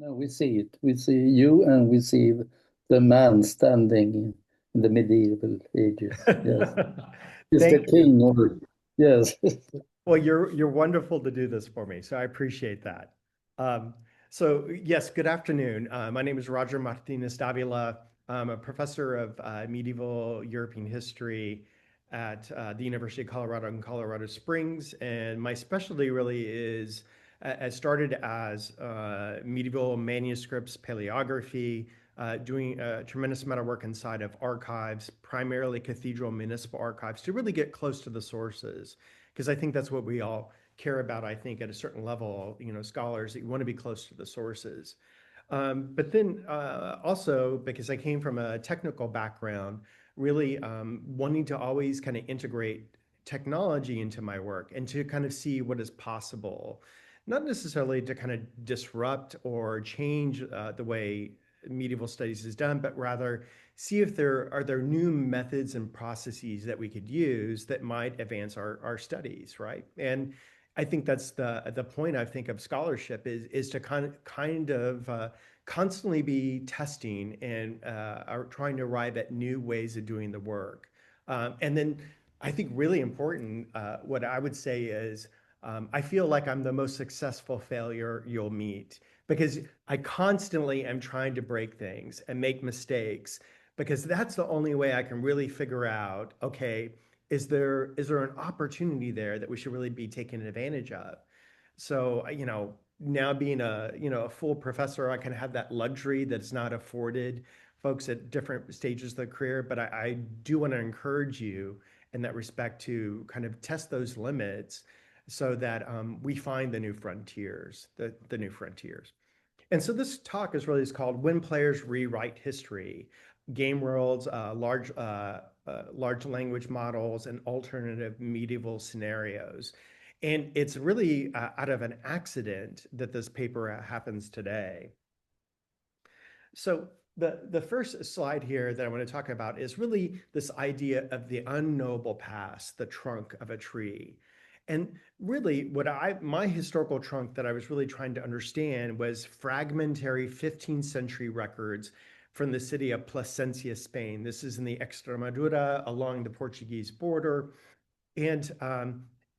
No, we see it. We see you and we see the man standing in the medieval ages. Yes. Is the Thank you. king or yes. Well, you're wonderful to do this for me, so I appreciate that. Um, so yes, good afternoon. My name is Roger Martinez-Davila. I'm a professor of medieval European history at the University of Colorado in Colorado Springs, and my specialty really is started as medieval manuscripts, paleography, doing a tremendous amount of work inside of archives, primarily cathedral municipal archives, to really get close to the sources, because I think that's what we all care about. I think at a certain level, scholars, that you want to be close to the sources. But then also, because I came from a technical background, really wanting to always kind of integrate technology into my work and to kind of see what is possible, not necessarily to kind of disrupt or change the way medieval studies is done, but rather see if there are new methods and processes that we could use that might advance our studies, right? And I think that's the point, I think, of scholarship is to kind of constantly be testing and are trying to arrive at new ways of doing the work. And then I think really important, what I would say is I feel like I'm the most successful failure you'll meet, because I constantly am trying to break things and make mistakes, because that's the only way I can really figure out, okay, is there an opportunity there that we should really be taking advantage of? So, now being a full professor, I can have that luxury that's not afforded folks at different stages of their career. But I do want to encourage you in that respect to kind of test those limits so that we find the new frontiers, the new frontiers. And so this talk is called When Players Rewrite History, Gameworlds, large language models, and alternative medieval scenarios. And it's really out of an accident that this paper happens today. So the first slide here that I want to talk about is really this idea of the unknowable past, the trunk of a tree. And really my historical trunk that I was really trying to understand was fragmentary 15th century records from the city of Plasencia, Spain. This is in the Extremadura along the Portuguese border. And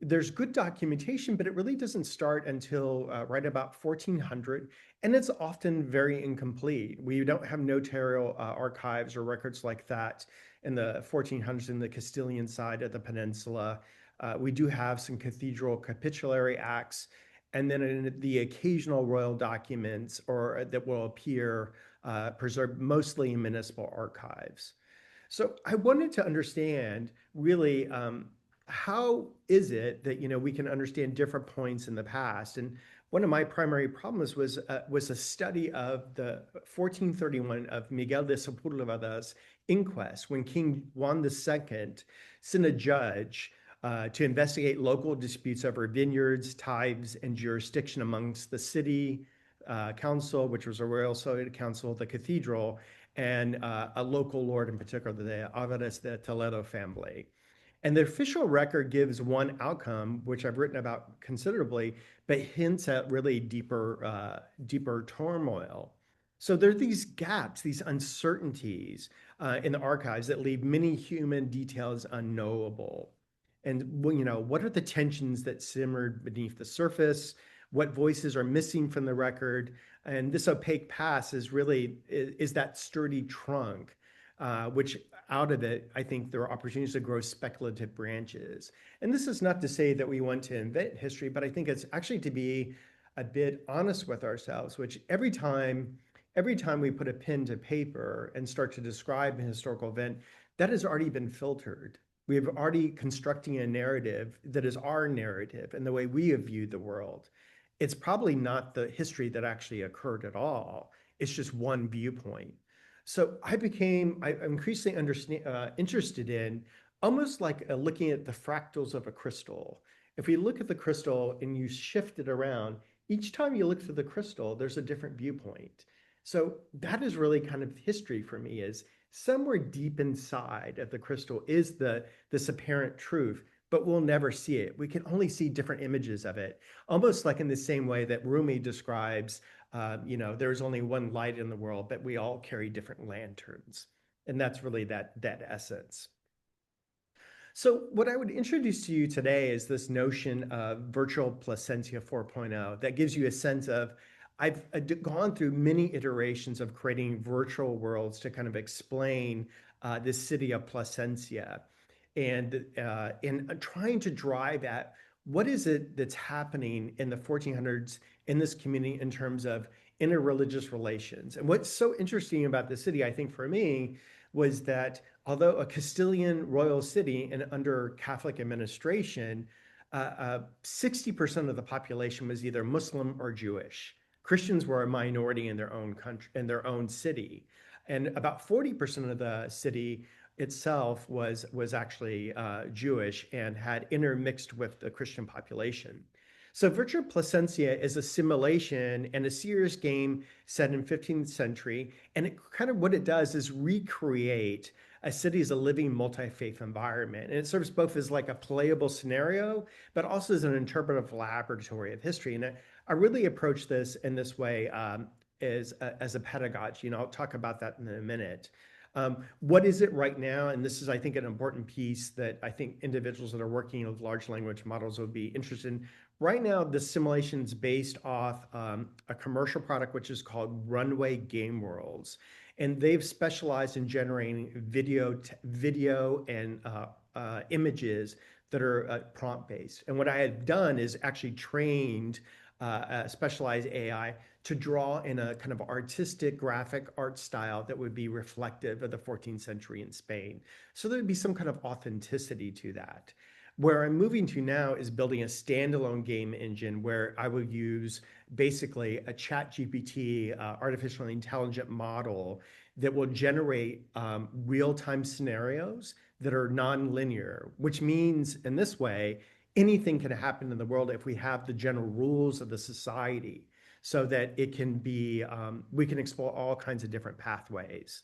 there's good documentation, but it really doesn't start until right about 1400. And it's often very incomplete. We don't have notarial archives or records like that in the 1400s in the Castilian side of the peninsula. We do have some cathedral capitulary acts, and then in the occasional royal documents or that will appear preserved mostly in municipal archives. So I wanted to understand really how is it that we can understand different points in the past. And one of my primary problems was a study of the 1431 of Miguel de Sepúlveda's inquest, when King Juan II sent a judge to investigate local disputes over vineyards, tithes, and jurisdiction amongst the city council, which was a royal council, the cathedral, and a local lord in particular, the Álvarez de Toledo family. And the official record gives one outcome, which I've written about considerably, but hints at really deeper turmoil. So there are these gaps, these uncertainties in the archives that leave many human details unknowable. And what are the tensions that simmered beneath the surface? What voices are missing from the record? And this opaque past is that sturdy trunk, which out of it, I think there are opportunities to grow speculative branches. And this is not to say that we want to invent history, but I think it's actually to be a bit honest with ourselves, which every time we put a pen to paper and start to describe a historical event, that has already been filtered. We have already constructing a narrative that is our narrative and the way we have viewed the world. It's probably not the history that actually occurred at all. It's just one viewpoint. So I'm increasingly interested in almost like looking at the fractals of a crystal. If we look at the crystal and you shift it around, each time you look through the crystal, there's a different viewpoint. So that is really kind of history for me, is somewhere deep inside of the crystal is this apparent truth, but we'll never see it. We can only see different images of it, almost like in the same way that Rumi describes, there's only one light in the world, but we all carry different lanterns. And that's really that essence. So what I would introduce to you today is this notion of Virtual Plasencia 4.0 that gives you a sense of, I've gone through many iterations of creating virtual worlds to kind of explain this city of Plasencia and in trying to drive at what is it that's happening in the 1400s in this community in terms of interreligious relations. And what's so interesting about the city, I think for me, was that although a Castilian royal city and under Catholic administration, 60% of the population was either Muslim or Jewish. Christians were a minority in their own country, in their own city. And about 40% of the city itself was actually Jewish and had intermixed with the Christian population. So Virtual Plasencia is a simulation and a serious game set in 15th century. And it kind of what it does is recreate a city as a living multi-faith environment. And it serves both as like a playable scenario, but also as an interpretive laboratory of history. And I really approach this in this way as a pedagogy. And I'll talk about that in a minute. What is it right now? And this is, I think, an important piece that I think individuals that are working with large language models would be interested in. Right now, the simulation is based off a commercial product, which is called Runway Gameworlds. And they've specialized in generating video and images that are prompt-based. And what I had done is actually trained a specialized AI to draw in a kind of artistic graphic art style that would be reflective of the 14th century in Spain. So there'd be some kind of authenticity to that. Where I'm moving to now is building a standalone game engine where I will use basically a ChatGPT artificial intelligent model that will generate real-time scenarios that are non-linear, which means in this way, anything can happen in the world if we have the general rules of the society so that it can be, we can explore all kinds of different pathways.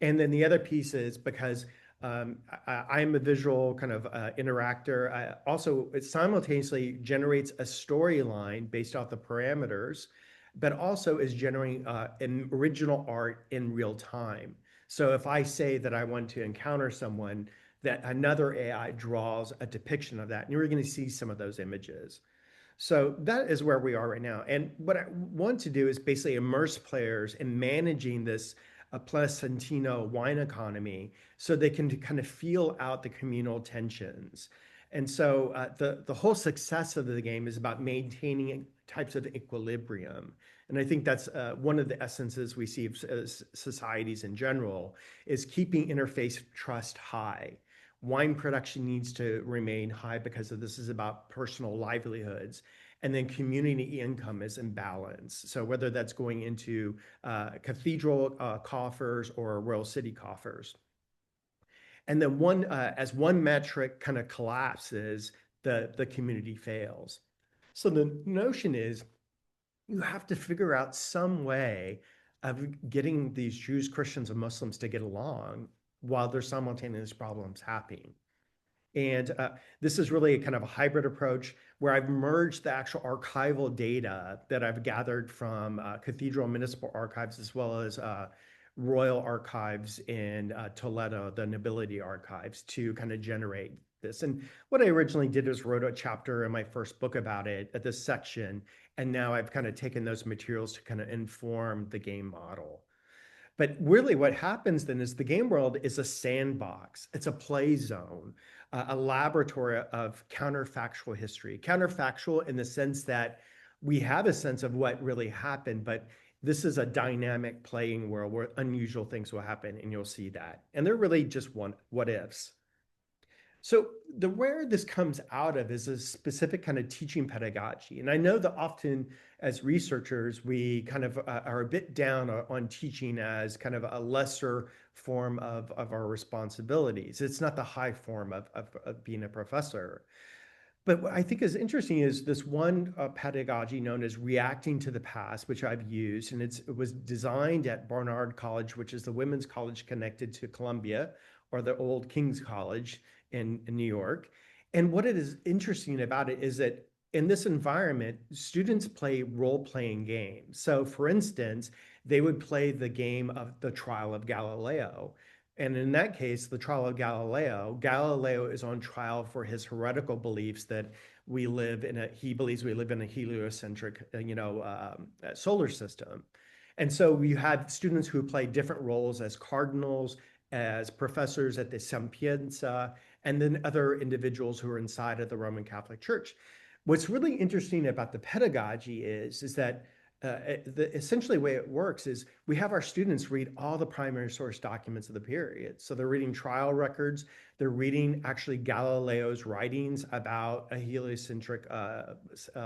And then the other piece is because I'm a visual kind of interactor. Also, it simultaneously generates a storyline based off the parameters, but also is generating an original art in real time. So if I say that I want to encounter someone, that another AI draws a depiction of that, and you're going to see some of those images. So that is where we are right now. And what I want to do is basically immerse players in managing this Placentino wine economy so they can kind of feel out the communal tensions. And so the whole success of the game is about maintaining types of equilibrium. And I think that's one of the essences we see as societies in general is keeping interface trust high. Wine production needs to remain high because of this is about personal livelihoods. And then community income is in balance. So whether that's going into cathedral coffers or royal city coffers. And then as one metric kind of collapses, the community fails. So the notion is you have to figure out some way of getting these Jews, Christians, and Muslims to get along while there's simultaneous problems happening. And this is really a kind of a hybrid approach where I've merged the actual archival data that I've gathered from cathedral and municipal archives, as well as royal archives in Toledo, the nobility archives, to kind of generate this. And what I originally did is wrote a chapter in my first book about it at this section. And now I've kind of taken those materials to kind of inform the game model. But really what happens then is the game world is a sandbox. It's a play zone, a laboratory of counterfactual history. Counterfactual in the sense that we have a sense of what really happened, but this is a dynamic playing world where unusual things will happen, and you'll see that. And they're really just what ifs. So where this comes out of is a specific kind of teaching pedagogy. And I know that often as researchers, we kind of are a bit down on teaching as kind of a lesser form of our responsibilities. It's not the high form of being a professor. But what I think is interesting is this one pedagogy known as reacting to the past, which I've used, and it was designed at Barnard College, which is the women's college connected to Columbia, or the old King's College in New York. And what it is interesting about it is that in this environment, students play role-playing games. So for instance, they would play the game of the trial of Galileo. And in that case, the trial of Galileo, Galileo is on trial for his heretical beliefs that he believes we live in a heliocentric, solar system. And so you had students who play different roles as cardinals, as professors at the Sapienza, and then other individuals who are inside of the Roman Catholic Church. What's really interesting about the pedagogy is that essentially the way it works is we have our students read all the primary source documents of the period. So they're reading trial records, they're reading actually Galileo's writings about a heliocentric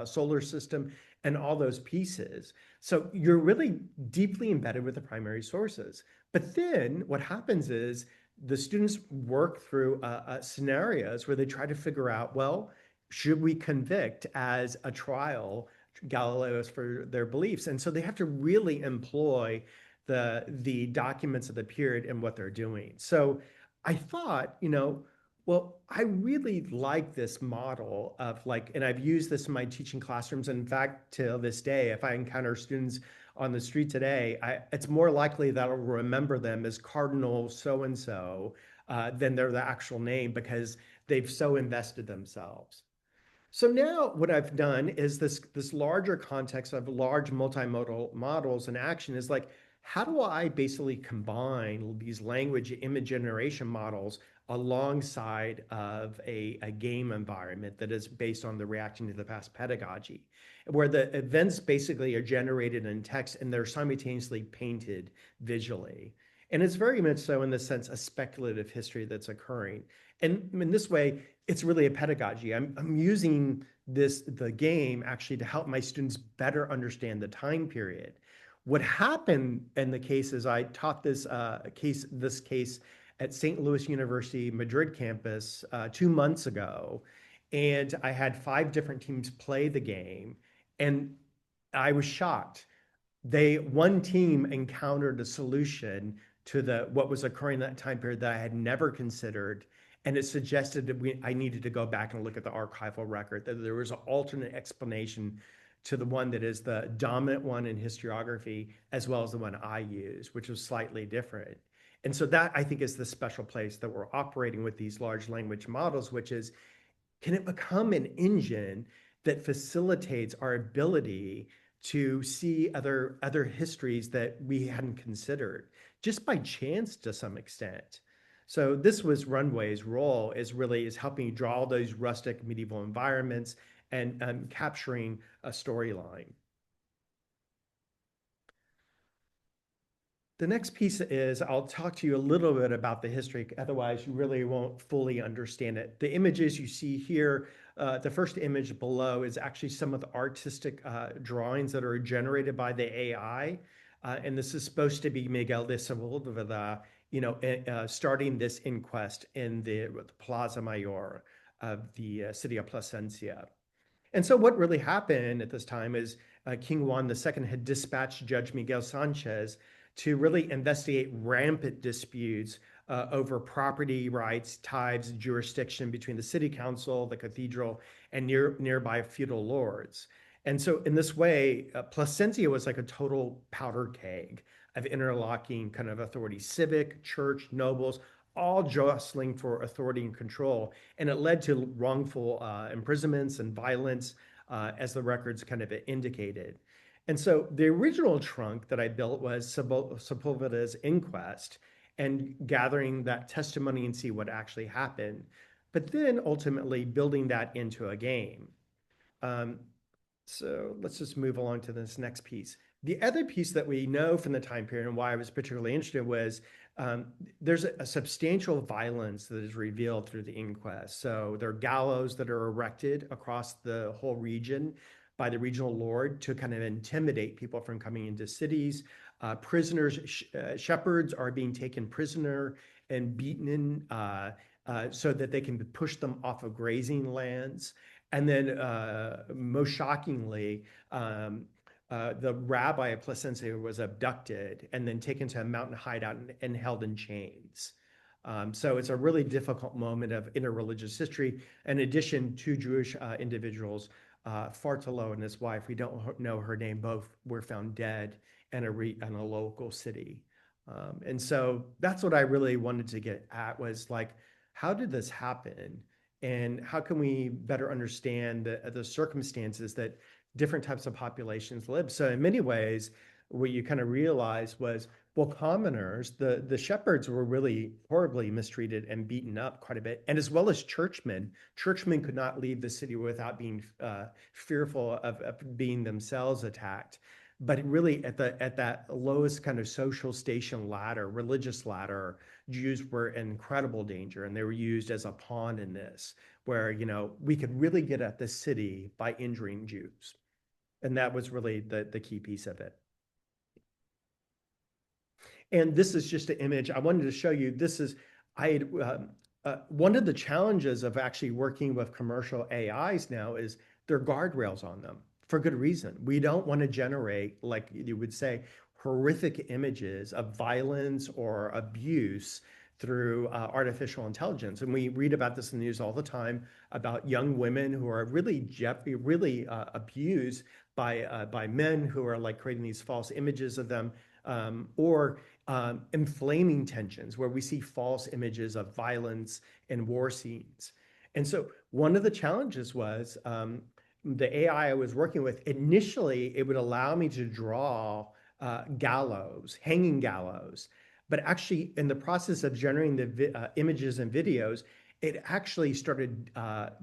solar system and all those pieces. So you're really deeply embedded with the primary sources. But then what happens is the students work through scenarios where they try to figure out, well, should we convict as a trial Galileo's for their beliefs? And so they have to really employ the documents of the period and what they're doing. So I thought, well, I really like this model of and I've used this in my teaching classrooms. And in fact, till this day, if I encounter students on the street today, it's more likely that I'll remember them as Cardinal so-and-so than they're the actual name, because they've so invested themselves. So now what I've done is this larger context of large multimodal models in action is how do I basically combine these language image generation models alongside of a game environment that is based on the reacting to the past pedagogy, where the events basically are generated in text and they're simultaneously painted visually. And it's very much so in the sense a speculative history that's occurring. And in this way, it's really a pedagogy. I'm using the game actually to help my students better understand the time period. What happened in the case is I taught this case at St. Louis University Madrid campus 2 months ago, and I had 5 different teams play the game, and I was shocked. One team encountered a solution to what was occurring in that time period that I had never considered. And it suggested that I needed to go back and look at the archival record, that there was an alternate explanation to the one that is the dominant one in historiography, as well as the one I use, which was slightly different. And so that, I think, is the special place that we're operating with these large language models, which is, can it become an engine that facilitates our ability to see other histories that we hadn't considered, just by chance to some extent? So this was Runway's role, is helping draw those rustic medieval environments and capturing a storyline. The next piece is I'll talk to you a little bit about the history, otherwise you really won't fully understand it. The images you see here, the first image below is actually some of the artistic drawings that are generated by the AI. And this is supposed to be Miguel de Sepúlveda, starting this inquest in the Plaza Mayor of the city of Plasencia. And so what really happened at this time is King Juan II had dispatched Judge Miguel Sanchez to really investigate rampant disputes over property rights, tithes, jurisdiction between the city council, the cathedral, and nearby feudal lords. And so in this way, Plasencia was like a total powder keg of interlocking kind of authorities, civic, church, nobles, all jostling for authority and control. And it led to wrongful imprisonments and violence, as the records kind of indicated. And so the original trunk that I built was Sepúlveda's inquest and gathering that testimony and see what actually happened, but then ultimately building that into a game. So let's just move along to this next piece. The other piece that we know from the time period and why I was particularly interested was there's a substantial violence that is revealed through the inquest. So there are gallows that are erected across the whole region by the regional lord to kind of intimidate people from coming into cities. Prisoners, shepherds are being taken prisoner and beaten so that they can push them off of grazing lands. And then most shockingly, the rabbi of Plasencia was abducted and then taken to a mountain hideout and held in chains. So it's a really difficult moment of interreligious history. In addition, two Jewish individuals, Fartalo and his wife, we don't know her name, both were found dead in a local city. And so that's what I really wanted to get at, was like, how did this happen? And how can we better understand the circumstances that different types of populations live? So in many ways, what you kind of realized was, well, commoners, the shepherds were really horribly mistreated and beaten up quite a bit, and as well as churchmen. Churchmen could not leave the city without being fearful of being themselves attacked. But really, at that lowest kind of social station ladder, religious ladder, Jews were in incredible danger, and they were used as a pawn in this, where, you know, we could really get at the city by injuring Jews. And that was really the key piece of it. And this is just an image I wanted to show you. This is, one of the challenges of actually working with commercial AIs now is there are guardrails on them for good reason. We don't want to generate, like you would say, horrific images of violence or abuse through artificial intelligence. And we read about this in the news all the time, about young women who are really abused by men who are like creating these false images of them, or inflaming tensions where we see false images of violence and war scenes. And so one of the challenges was, the AI I was working with, initially it would allow me to draw gallows, hanging gallows. But actually, in the process of generating the images and videos, it actually started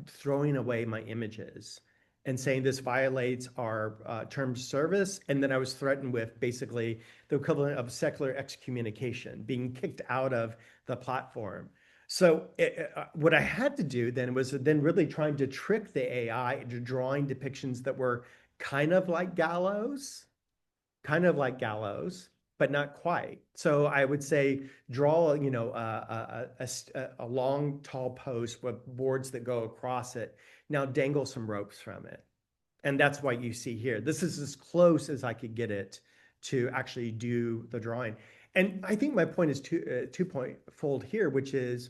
throwing away my images and saying this violates our terms of service. And then I was threatened with basically the equivalent of secular excommunication, being kicked out of the platform. So what I had to do then was then really trying to trick the AI into drawing depictions that were kind of like gallows, but not quite. So I would say draw, you know, a long, tall post with boards that go across it. Now dangle some ropes from it. And that's what you see here. This is as close as I could get it to actually do the drawing. And I think my point is two-fold here, which is,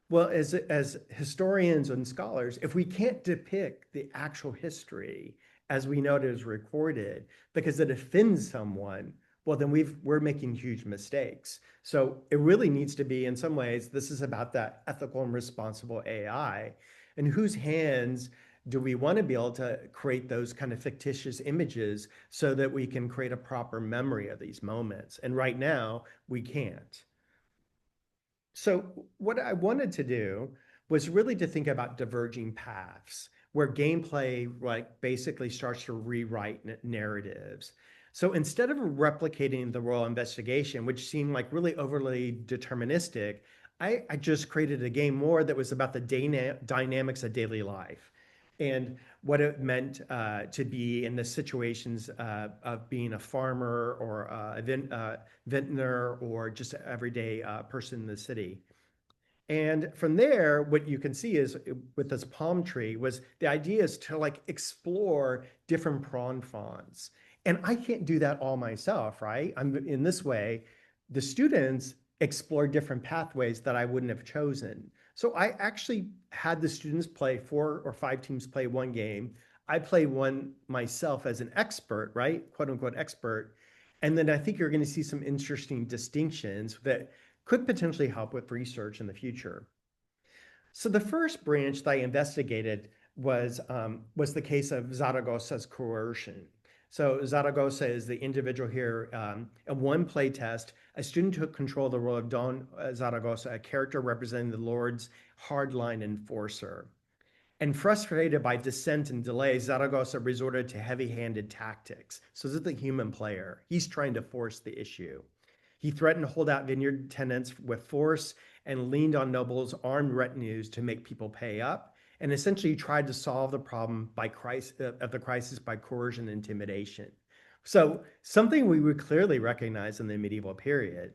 well, as historians and scholars, if we can't depict the actual history as we know it is recorded because it offends someone, well, then we're making huge mistakes. So it really needs to be, in some ways, this is about that ethical and responsible AI. And whose hands do we want to be able to create those kind of fictitious images so that we can create a proper memory of these moments? And right now, we can't. So what I wanted to do was really to think about diverging paths, where gameplay like basically starts to rewrite narratives. So instead of replicating the royal investigation, which seemed like really overly deterministic, I just created a game more that was about the dynamics of daily life and what it meant to be in the situations of being a farmer or a vintner or just an everyday person in the city. And from there, what you can see is with this palm tree was the idea is to like explore different prawn fonts. And I can't do that all myself, right? I'm in this way, the students explore different pathways that I wouldn't have chosen. So I actually had the students play 4 or 5 teams play one game. I play one myself as an expert, right? Quote unquote expert. And then I think you're going to see some interesting distinctions that could potentially help with research in the future. So the first branch that I investigated was the case of Zaragozza's coercion. So Zaragoza is the individual here. In one playtest, a student took control of the role of Don Zaragoza, a character representing the Lord's hardline enforcer. And frustrated by dissent and delay, Zaragoza resorted to heavy-handed tactics. So this is the human player. He's trying to force the issue. He threatened to hold out vineyard tenants with force and leaned on nobles' armed retinues to make people pay up, and essentially tried to solve the problem of the crisis by coercion and intimidation. So something we would clearly recognize in the medieval period.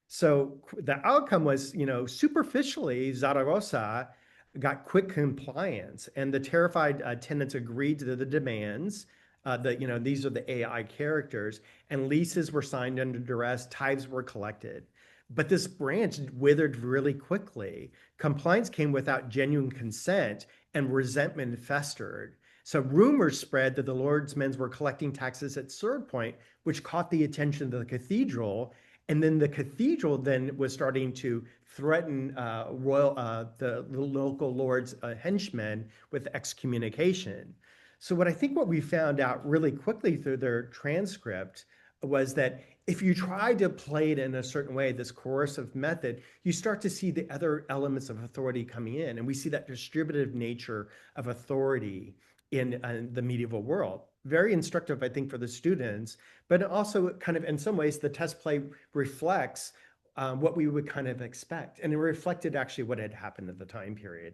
So the outcome was, you know, superficially, Zaragoza got quick compliance, and the terrified tenants agreed to the demands. These are the AI characters, and leases were signed under duress, tithes were collected. But this branch withered really quickly. Compliance came without genuine consent, and resentment festered. So rumors spread that the Lord's men were collecting taxes at Sword Point, which caught the attention of the cathedral. And then the cathedral then was starting to threaten the local lord's henchmen with excommunication. So what we found out really quickly through their transcript was that if you try to play it in a certain way, this coercive method, you start to see the other elements of authority coming in. And we see that distributive nature of authority in the medieval world. Very instructive, I think, for the students, but also kind of in some ways, the test play reflects what we would kind of expect. And it reflected actually what had happened at the time period.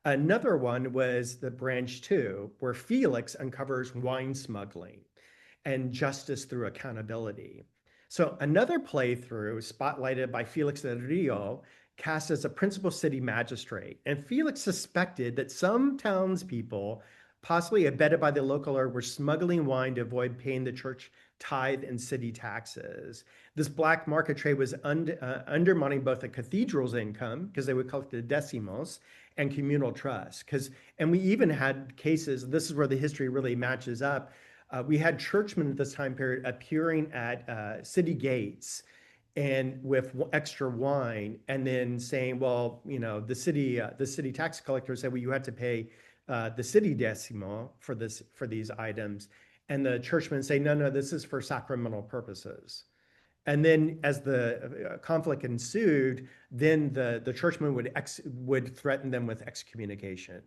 Another one was the branch 2, where Felix uncovers wine smuggling and justice through accountability. So another playthrough spotlighted by Felix del Rio cast as a principal city magistrate. And Felix suspected that some townspeople, possibly abetted by the local lord, were smuggling wine to avoid paying the church tithe and city taxes. This black market trade was undermining both the cathedral's income, because they would collect the decimos, and communal trust. And we even had cases, this is where the history really matches up, we had churchmen at this time period appearing at city gates and with extra wine, and then saying, well, the city tax collector said, well, you had to pay the city decimo for these items. And the churchmen say, no, this is for sacramental purposes. And then as the conflict ensued, then the churchmen would threaten them with excommunication.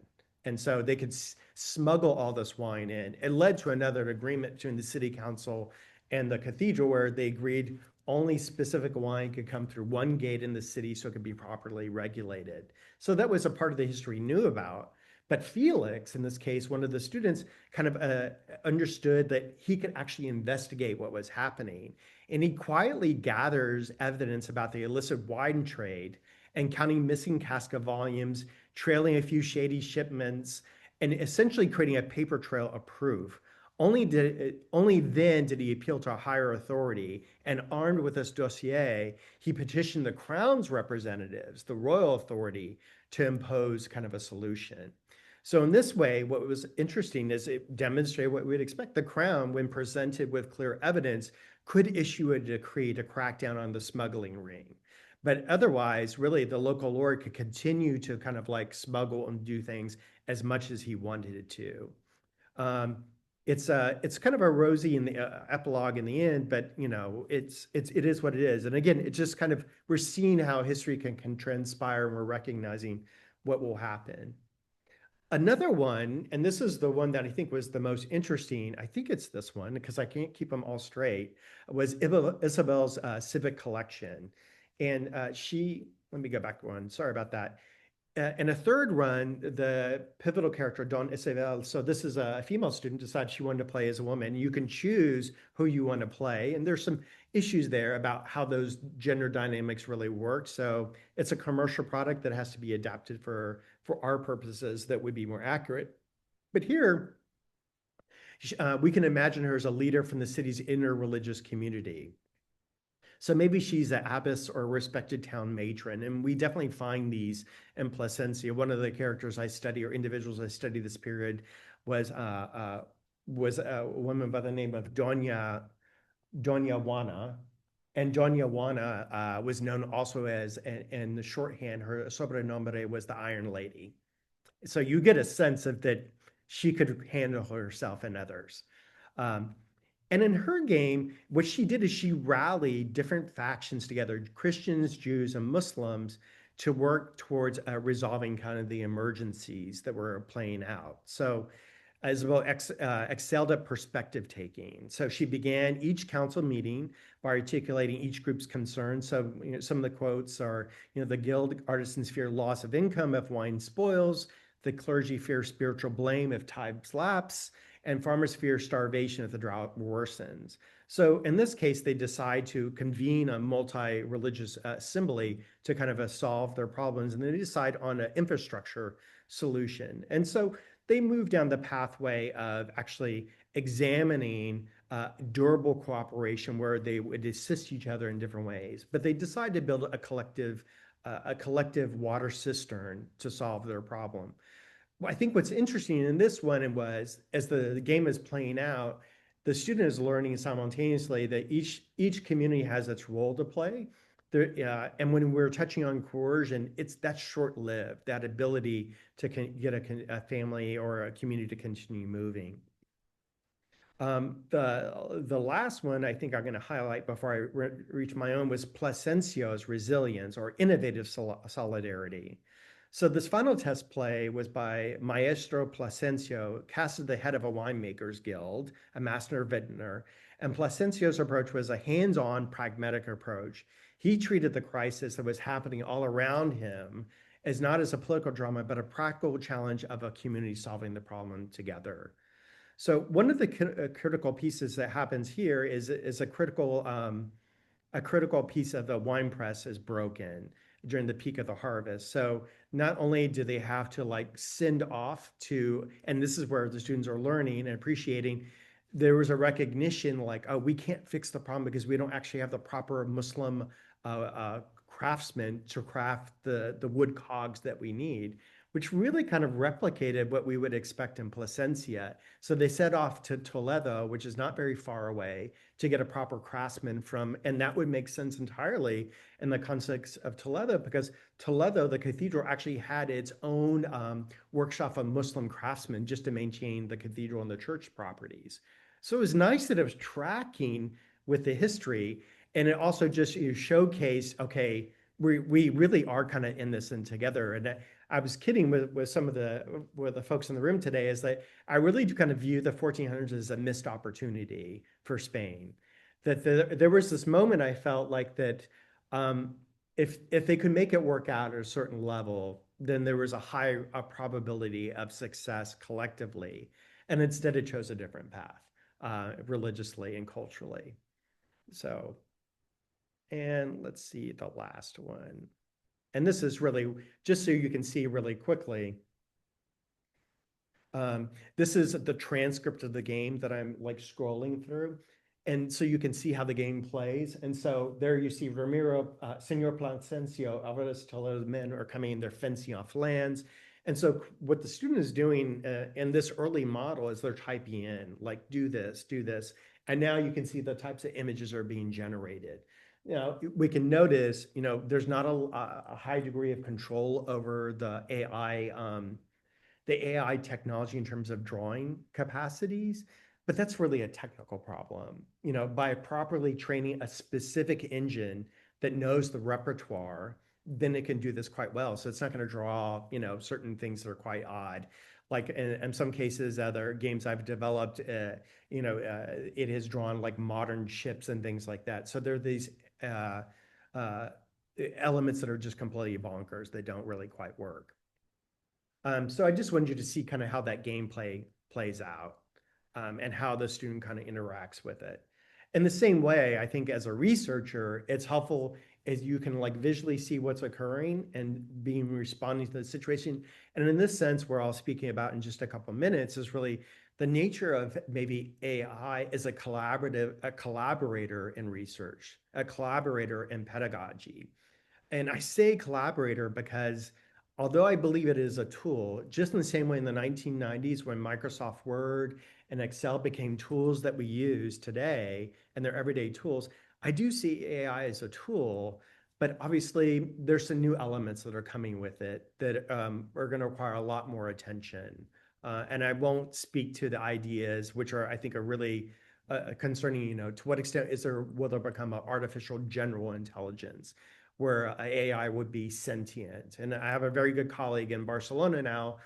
And so they could smuggle all this wine in. It led to another agreement between the city council and the cathedral, where they agreed only specific wine could come through one gate in the city so it could be properly regulated. So that was a part of the history knew about. But Felix, in this case, one of the students, kind of understood that he could actually investigate what was happening. And he quietly gathers evidence about the illicit wine trade and counting missing casca volumes, trailing a few shady shipments, and essentially creating a paper trail of proof. Only then did he appeal to a higher authority, and armed with this dossier, he petitioned the crown's representatives, the royal authority, to impose kind of a solution. So in this way, what was interesting is it demonstrated what we'd expect. The crown, when presented with clear evidence, could issue a decree to crack down on the smuggling ring. But otherwise, really, the local lord could continue to kind of like smuggle and do things as much as he wanted it to. It's kind of a rosy in the epilogue in the end, but it is what it is. And again, it just kind of, we're seeing how history can transpire, and we're recognizing what will happen. Another one, and this is the one that I think was the most interesting, I think it's this one because I can't keep them all straight, was Isabel's civic collection. And let me go back one, sorry about that. In a third run, the pivotal character, Don Isabel, so this is a female student, decided she wanted to play as a woman. You can choose who you want to play. And there's some issues there about how those gender dynamics really work. So it's a commercial product that has to be adapted for our purposes that would be more accurate. But here, we can imagine her as a leader from the city's inner religious community. So maybe she's an abbess or a respected town matron. And we definitely find these in Plasencia. One of the characters I study, or individuals I study this period, was a woman by the name of Doña Juana. And Doña Juana was known also as, in the shorthand, her sobrenombre was the Iron Lady. So you get a sense of that she could handle herself and others. And in her game, what she did is she rallied different factions together, Christians, Jews, and Muslims, to work towards resolving kind of the emergencies that were playing out. So Isabel excelled at perspective taking. So she began each council meeting by articulating each group's concerns. So some of the quotes are, the guild artisans fear loss of income if wine spoils, the clergy fear spiritual blame if tithes lapse, and farmers fear starvation if the drought worsens. So in this case, they decide to convene a multi-religious assembly to kind of solve their problems, and they decide on an infrastructure solution. And so they moved down the pathway of actually examining durable cooperation where they would assist each other in different ways. But they decided to build a collective water cistern to solve their problem. Well, I think what's interesting in this one was, as the game is playing out, the student is learning simultaneously that each community has its role to play. There, and when we're touching on coercion, that's short-lived, that ability to get a family or a community to continue moving. The last one I think I'm going to highlight before I reach my own was Plasencio's resilience, or innovative solidarity. So this final test play was by Maestro Plasencio, cast as the head of a winemakers guild, a master vintner, and Plasencio's approach was a hands-on, pragmatic approach. He treated the crisis that was happening all around him as not as a political drama, but a practical challenge of a community solving the problem together. So one of the critical pieces that happens here is a critical piece of the wine press is broken during the peak of the harvest. So not only do they have to like send off to, and this is where the students are learning and appreciating, there was a recognition like, oh, we can't fix the problem because we don't actually have the proper Muslim craftsmen to craft the wood cogs that we need, which really kind of replicated what we would expect in Plasencia. So they set off to Toledo, which is not very far away, to get a proper craftsman from, and that would make sense entirely in the context of Toledo, because Toledo, the cathedral, actually had its own workshop of Muslim craftsmen just to maintain the cathedral and the church properties. So it was nice that it was tracking with the history, and it also just showcased, okay, we really are kind of in this and together. And I was kidding with some of the folks in the room today, is that I really do kind of view the 1400s as a missed opportunity for Spain. That there was this moment I felt like that if they could make it work out at a certain level, then there was a probability of success collectively. And instead it chose a different path, religiously and culturally. So, and let's see the last one. And this is really, just so you can see really quickly, this is the transcript of the game that I'm like scrolling through. And so you can see how the game plays. And so there you see Ramiro, Senor Plasencio, Alvarez Toledo's men are coming, they're fencing off lands. And so what the student is doing in this early model is they're typing in, like, do this, do this. And now you can see the types of images are being generated. We can notice, there's not a high degree of control over the AI technology in terms of drawing capacities, but that's really a technical problem. By properly training a specific engine that knows the repertoire, then it can do this quite well. So it's not going to draw, certain things that are quite odd. Like in some cases, other games I've developed, it has drawn like modern ships and things like that. So there are these elements that are just completely bonkers. They don't really quite work. So I just wanted you to see kind of how that gameplay plays out and how the student kind of interacts with it. In the same way, I think as a researcher, it's helpful as you can like visually see what's occurring and responding to the situation. And in this sense, where I'll speaking about in just a couple of minutes is really the nature of maybe AI as a collaborator in research, a collaborator in pedagogy. And I say collaborator because although I believe it is a tool, just in the same way in the 1990s when Microsoft Word and Excel became tools that we use today and they're everyday tools, I do see AI as a tool, but obviously there's some new elements that are coming with it that are going to require a lot more attention. And I won't speak to the ideas, which I think are really concerning, to what extent will there become an artificial general intelligence where AI would be sentient. And I have a very good colleague in Barcelona now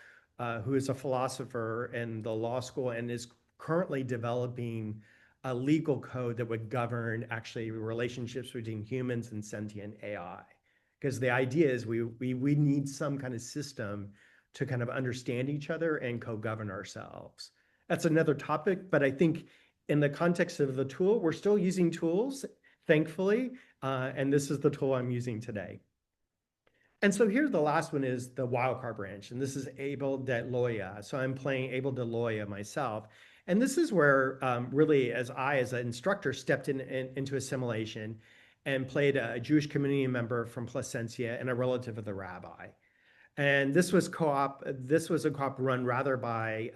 who is a philosopher in the law school and is currently developing a legal code that would govern actually relationships between humans and sentient AI. Because the idea is we need some kind of system to kind of understand each other and co-govern ourselves. That's another topic, but I think in the context of the tool, we're still using tools, thankfully, and this is the tool I'm using today. And so here the last one is the wildcard branch, and this is Abel de Loya. So I'm playing Abel de Loya myself. And this is where really, as an instructor, stepped into assimilation and played a Jewish community member from Plasencia and a relative of the rabbi. And this was co-op. This was a co-op run rather by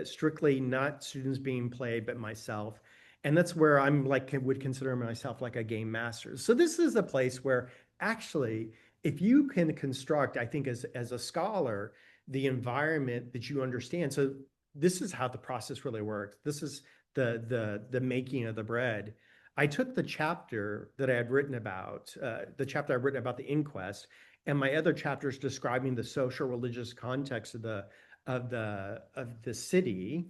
strictly not students being played, but myself. And that's where I'm like, would consider myself like a game master. So this is a place where actually, if you can construct, I think as a scholar, the environment that you understand. So this is how the process really works. This is the making of the bread. I took the chapter that I had written about, the inquest, and my other chapters describing the social religious context of the city.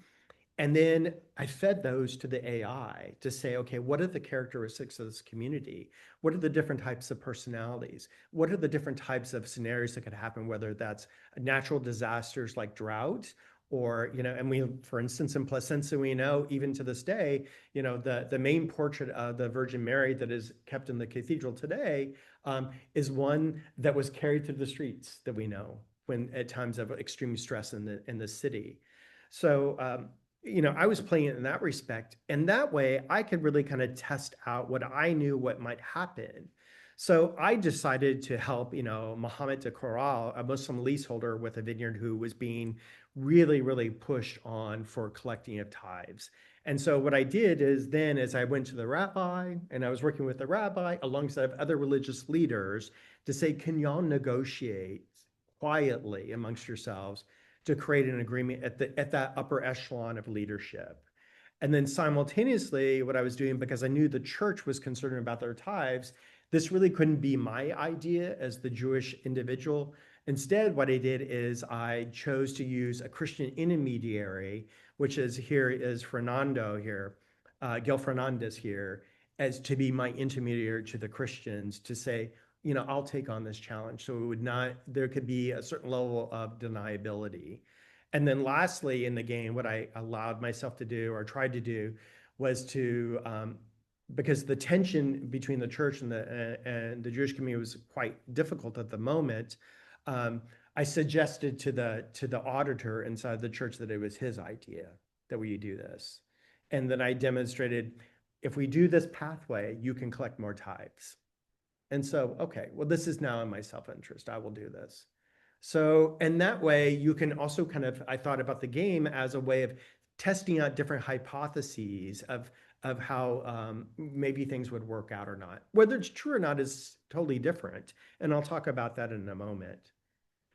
And then I fed those to the AI to say, okay, what are the characteristics of this community? What are the different types of personalities? What are the different types of scenarios that could happen, whether that's natural disasters like drought, or, and we, for instance, in Plasencia, we know even to this day, the main portrait of the Virgin Mary that is kept in the cathedral today is one that was carried through the streets that we know when at times of extreme stress in the city. So, I was playing it in that respect, and that way I could really kind of test out what I knew what might happen. So I decided to help, Mohammed de Corral, a Muslim leaseholder with a vineyard who was being really, really pushed on for collecting of tithes. And so what I did is then, as I went to the rabbi and I was working with the rabbi alongside other religious leaders to say, can y'all negotiate quietly amongst yourselves to create an agreement at that upper echelon of leadership? And then simultaneously, what I was doing, because I knew the church was concerned about their tithes, this really couldn't be my idea as the Jewish individual. Instead, what I did is I chose to use a Christian intermediary, which is Fernando here, Gil Fernandez here, as to be my intermediary to the Christians to say, I'll take on this challenge. So there could be a certain level of deniability. And then lastly, in the game, what I allowed myself to do or tried to do was to, because the tension between the church and the Jewish community was quite difficult at the moment, I suggested to the auditor inside the church that it was his idea that we do this. And then I demonstrated, if we do this pathway, you can collect more tithes. And so, okay, well, this is now in my self-interest. I will do this. So, and that way you can also I thought about the game as a way of testing out different hypotheses of how maybe things would work out or not. Whether it's true or not is totally different. And I'll talk about that in a moment.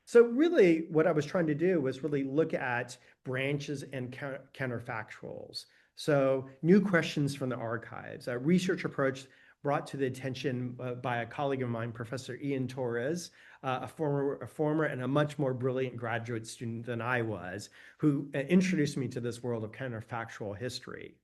So really what I was trying to do was really look at branches and counterfactuals. So new questions from the archives, a research approach brought to the attention by a colleague of mine, Professor Ian Torres, a former and a much more brilliant graduate student than I was, who introduced me to this world of counterfactual history.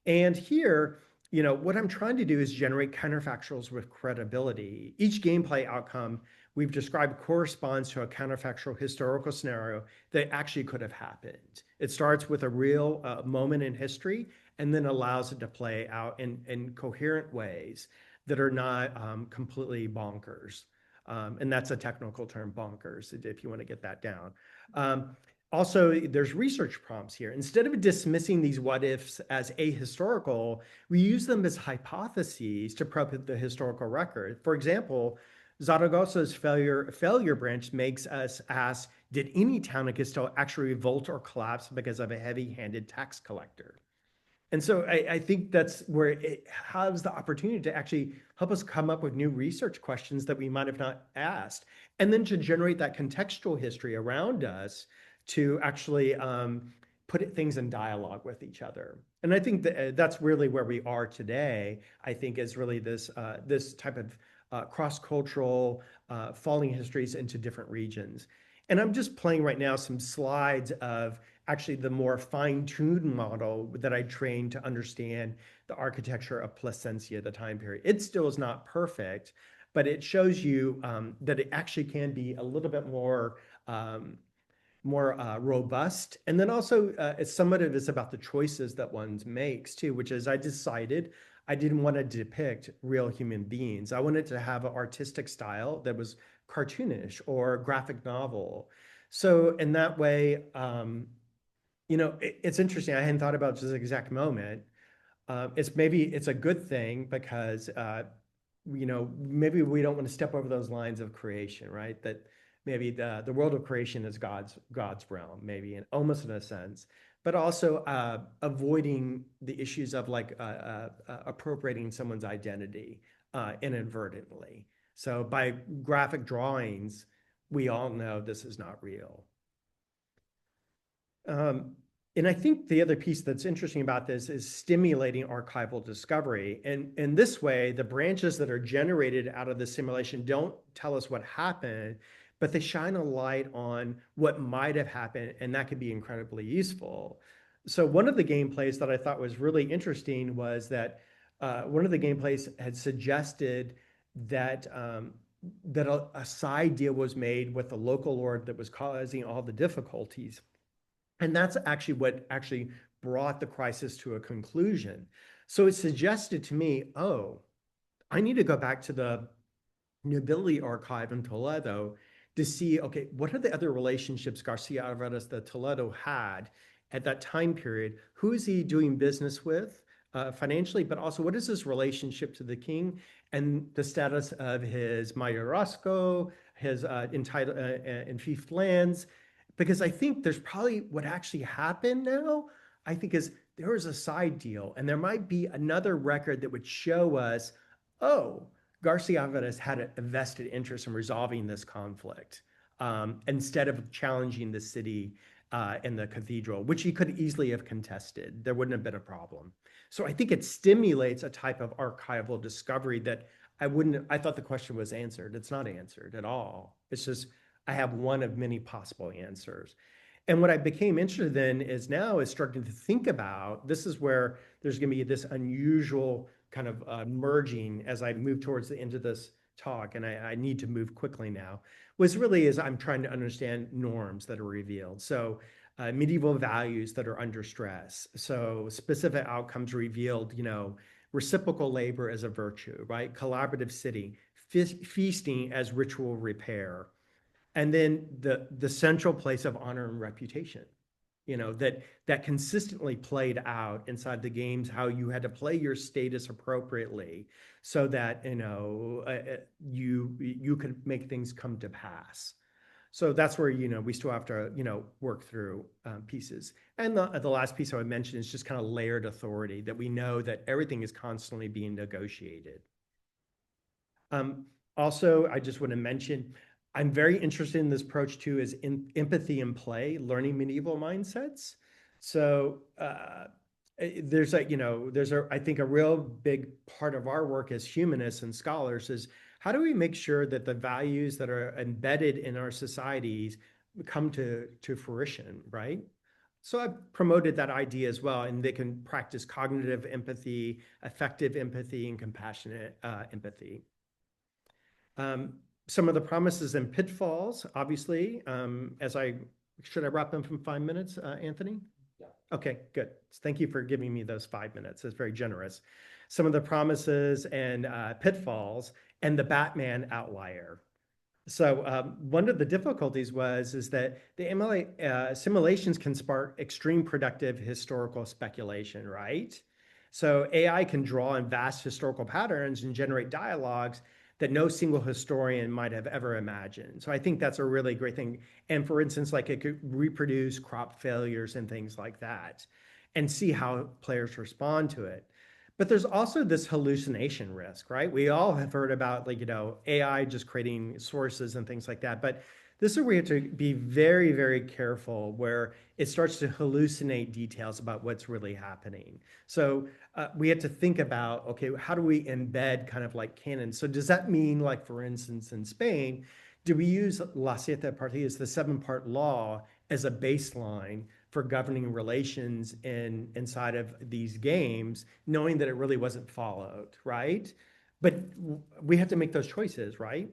And here, what I'm trying to do is generate counterfactuals with credibility. Each gameplay outcome we've described corresponds to a counterfactual historical scenario that actually could have happened. It starts with a real moment in history and then allows it to play out in coherent ways that are not completely bonkers. And that's a technical term, bonkers, if you want to get that down. Also, there's research prompts here. Instead of dismissing these what ifs as ahistorical, we use them as hypotheses to probe the historical record. For example, Zaragozza's failure branch makes us ask, did any town in Castile actually revolt or collapse because of a heavy-handed tax collector? And so I think that's where it has the opportunity to actually help us come up with new research questions that we might have not asked, and then to generate that contextual history around us to actually put things in dialogue with each other. And I think that's really where we are today, I think, is really this type of cross-cultural falling histories into different regions. And I'm just playing right now some slides of actually the more fine-tuned model that I trained to understand the architecture of Plasencia at the time period. It still is not perfect, but it shows you that it actually can be a little bit more robust. And then also some of it is about the choices that one makes too, which is I decided I didn't want to depict real human beings. I wanted to have an artistic style that was cartoonish or graphic novel. So in that way, it's interesting. I hadn't thought about this exact moment. It's a good thing because maybe we don't want to step over those lines of creation, right? That maybe the world of creation is God's realm, maybe, and almost in a sense, but also avoiding the issues of like appropriating someone's identity inadvertently. So by graphic drawings, we all know this is not real. And I think the other piece that's interesting about this is stimulating archival discovery. And in this way, the branches that are generated out of the simulation don't tell us what happened, but they shine a light on what might have happened, and that could be incredibly useful. So one of the gameplays that I thought was really interesting was that one of the gameplays had suggested that that a side deal was made with the local lord that was causing all the difficulties. And that's actually what actually brought the crisis to a conclusion. So it suggested to me, oh, I need to go back to the nobility archive in Toledo to see, okay, what are the other relationships Garcia Alvarez de Toledo had at that time period? Who is he doing business with financially, but also what is his relationship to the king and the status of his mayorazgo, his entitled and fief lands? Because I think there's probably what actually happened now, I think is there was a side deal and there might be another record that would show us, oh, Garcia Alvarez had a vested interest in resolving this conflict instead of challenging the city and the cathedral, which he could easily have contested. There wouldn't have been a problem. So I think it stimulates a type of archival discovery that I thought the question was answered. It's not answered at all. It's just, I have one of many possible answers. And what I became interested in is starting to think about, this is where there's going to be this unusual kind of merging as I move towards the end of this talk, and I need to move quickly now, is I'm trying to understand norms that are revealed. So medieval values that are under stress. So specific outcomes revealed, reciprocal labor as a virtue, right? Collaborative city, feasting as ritual repair. And then the central place of honor and reputation, that consistently played out inside the games, how you had to play your status appropriately so that, you could make things come to pass. So that's where, we still have to, work through pieces. And the last piece I would mention is just kind of layered authority, that we know that everything is constantly being negotiated. Also, I just want to mention, I'm very interested in this approach too, is empathy in play, learning medieval mindsets. So there's I think a real big part of our work as humanists and scholars is how do we make sure that the values that are embedded in our societies come to fruition, right? So I've promoted that idea as well, and they can practice cognitive empathy, affective empathy, and compassionate empathy. Some of the promises and pitfalls, obviously, should I wrap them from 5 minutes, Anthony? Yeah. Okay, good. Thank you for giving me those 5 minutes. It's very generous. Some of the promises and pitfalls and the Batman outlier. So one of the difficulties is that the simulations can spark extreme productive historical speculation, right? So AI can draw in vast historical patterns and generate dialogues that no single historian might have ever imagined. So I think that's a really great thing. And for instance, like it could reproduce crop failures and things like that and see how players respond to it. But there's also this hallucination risk, right? We all have heard about AI just creating sources and things like that. But this is where we have to be very, very careful where it starts to hallucinate details about what's really happening. So we have to think about, okay, how do we embed kind of like canon? So does that mean, like, for instance, in Spain, do we use La Siete Partes, the 7-part law, as a baseline for governing relations inside of these games, knowing that it really wasn't followed, right? But we have to make those choices, right?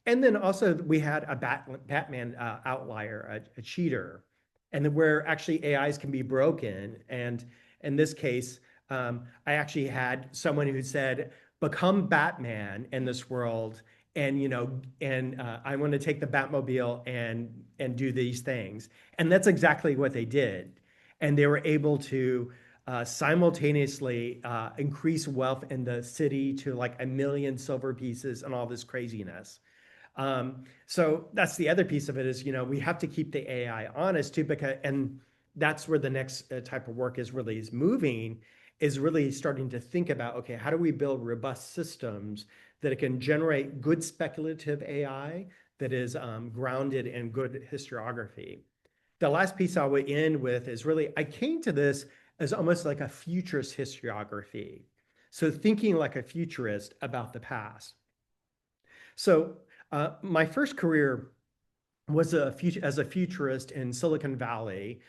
And then also we had a Batman outlier, a cheater, and then where actually AIs can be broken. And in this case, I actually had someone who said, become Batman in this world and I want to take the Batmobile and do these things. And that's exactly what they did. And they were able to simultaneously increase wealth in the city to like 1 million silver pieces and all this craziness. So that's the other piece of it is, we have to keep the AI honest too, and that's where the next type of work is moving, is really starting to think about, okay, how do we build robust systems that it can generate good speculative AI that is grounded in good historiography. The last piece I will end with is really, I came to this as almost like a futurist historiography. So thinking like a futurist about the past. So my first career was as a futurist in Silicon Valley.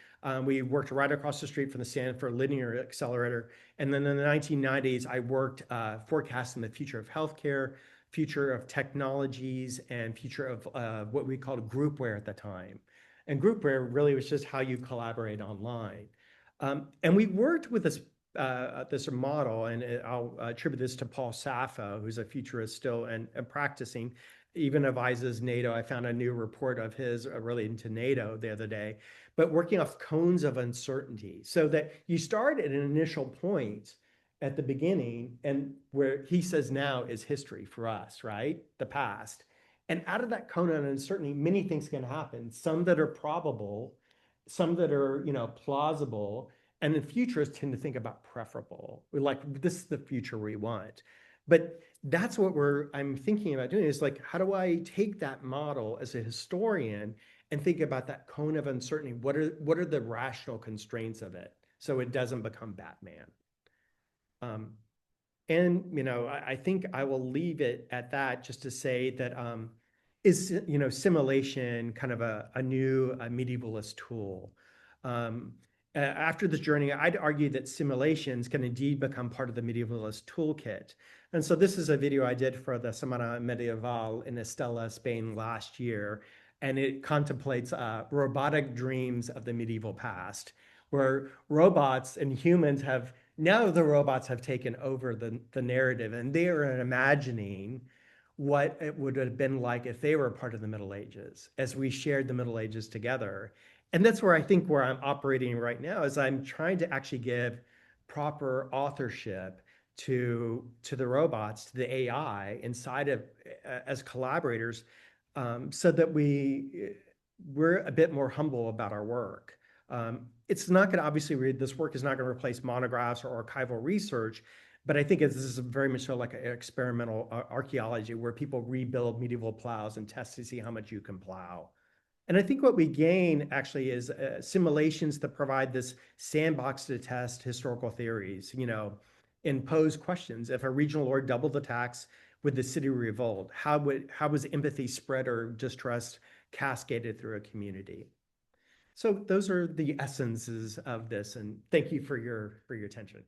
We worked right across the street from the Stanford Linear Accelerator. And then in the 1990s, I worked forecasting the future of healthcare, future of technologies, and future of what we called groupware at the time. And groupware really was just how you collaborate online. And we worked with this model, and I'll attribute this to Paul Saffo, who's a futurist still and practicing, even advises NATO. I found a new report of his relating to NATO the other day, but working off cones of uncertainty, so that you start at an initial point at the beginning, and where he says now is history for us, right? The past. And out of that cone of uncertainty, many things can happen, some that are probable, some that are, plausible, and the futurists tend to think about preferable. We're like, this is the future we want. But that's what I'm thinking about doing, is like, how do I take that model as a historian and think about that cone of uncertainty? What are the rational constraints of it so it doesn't become Batman? I think I will leave it at that, just to say that is simulation kind of a new medievalist tool? After this journey, I'd argue that simulations can indeed become part of the medievalist toolkit. And so this is a video I did for the Semana Medieval in Estella, Spain last year. And it contemplates robotic dreams of the medieval past, where robots and humans the robots have taken over the narrative, and they are imagining what it would have been like if they were part of the Middle Ages, as we shared the Middle Ages together. And that's where I think where I'm operating right now is I'm trying to actually give proper authorship to the robots, to the AI inside of as collaborators, so that we're a bit more humble about our work. It's not going to obviously this work is not going to replace monographs or archival research, but I think this is very much so like an experimental archaeology, where people rebuild medieval plows and test to see how much you can plow. And I think what we gain actually is simulations that provide this sandbox to test historical theories, and pose questions. If a regional lord doubled the tax, would the city revolt? How was empathy spread or distrust cascaded through a community? So those are the essences of this, and thank you for your attention.